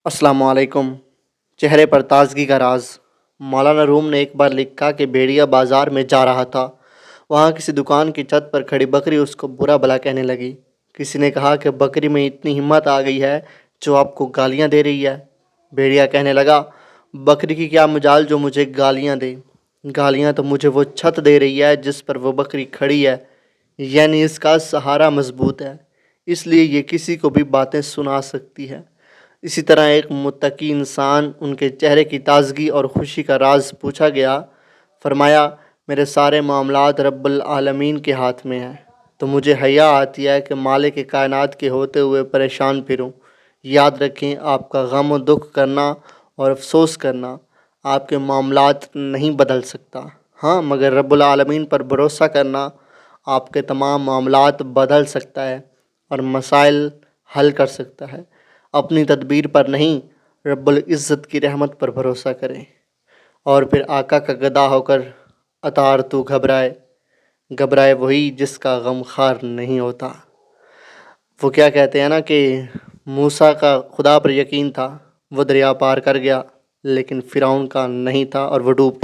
السلام علیکم۔ چہرے پر تازگی کا راز۔ مولانا روم نے ایک بار لکھا کہ بھیڑیا بازار میں جا رہا تھا۔ وہاں کسی دکان کی چھت پر کھڑی بکری اس کو برا بھلا کہنے لگی۔ کسی نے کہا کہ بکری میں اتنی ہمت آ گئی ہے جو آپ کو گالیاں دے رہی ہے۔ بھیڑیا کہنے لگا، بکری کی کیا مجال جو مجھے گالیاں دے؟ گالیاں تو مجھے وہ چھت دے رہی ہے جس پر وہ بکری کھڑی ہے، یعنی اس کا سہارا مضبوط ہے، اس لیے یہ کسی کو بھی باتیں سنا سکتی ہے۔ اسی طرح ایک متقی انسان، ان کے چہرے کی تازگی اور خوشی کا راز پوچھا گیا۔ فرمایا، میرے سارے معاملات رب العالمین کے ہاتھ میں ہیں، تو مجھے حیا آتی ہے کہ مالک کائنات کے ہوتے ہوئے پریشان پھروں۔ یاد رکھیں، آپ کا غم و دکھ کرنا اور افسوس کرنا آپ کے معاملات نہیں بدل سکتا، ہاں مگر رب العالمین پر بھروسہ کرنا آپ کے تمام معاملات بدل سکتا ہے اور مسائل حل کر سکتا ہے۔ اپنی تدبیر پر نہیں، رب العزت کی رحمت پر بھروسہ کریں، اور پھر آقا کا گدا ہو کر اطار تو گھبرائے۔ گھبرائے وہی جس کا غم خار نہیں ہوتا۔ وہ کیا کہتے ہیں نا کہ موسیٰ کا خدا پر یقین تھا، وہ دریا پار کر گیا، لیکن فرعون کا نہیں تھا اور وہ ڈوب